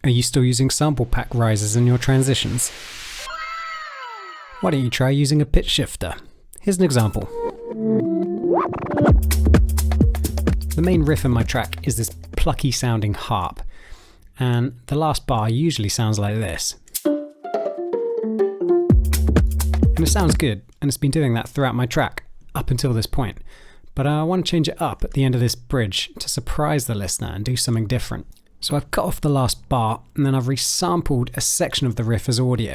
Are you still using sample pack risers in your transitions? Why don't you try using a pitch shifter? Here's an example. The main riff in my track is this plucky sounding harp, and the last bar usually sounds like this. And it sounds good, and it's been doing that throughout my track, up until this point. But I want to change it up at the end of this bridge to surprise the listener and do something different. So I've cut off the last bar, and then I've resampled a section of the riff as audio.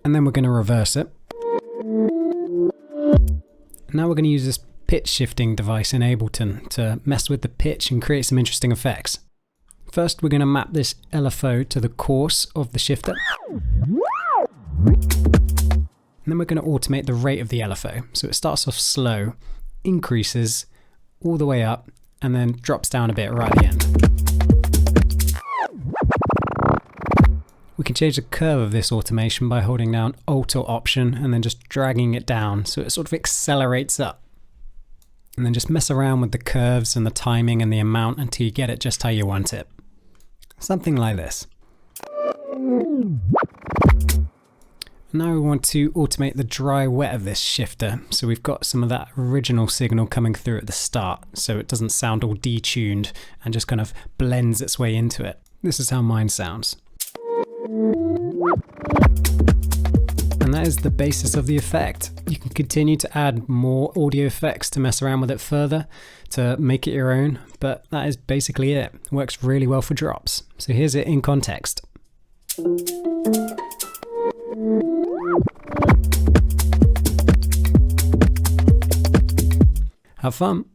And then we're going to reverse it. Now we're going to use this pitch shifting device in Ableton to mess with the pitch and create some interesting effects. First, we're going to map this LFO to the course of the shifter. And then we're going to automate the rate of the LFO. So it starts off slow, increases all the way up, and then drops down a bit right at the end. We can change the curve of this automation by holding down Alt or Option and then just dragging it down so it sort of accelerates up. And then just mess around with the curves and the timing and the amount until you get it just how you want it. Something like this. Now we want to automate the dry wet of this shifter, so we've got some of that original signal coming through at the start, so it doesn't sound all detuned and just kind of blends its way into it. This is how mine sounds. And that is the basis of the effect. You can continue to add more audio effects to mess around with it further, to make it your own, but that is basically it. It works really well for drops. So here's it in context. Have fun.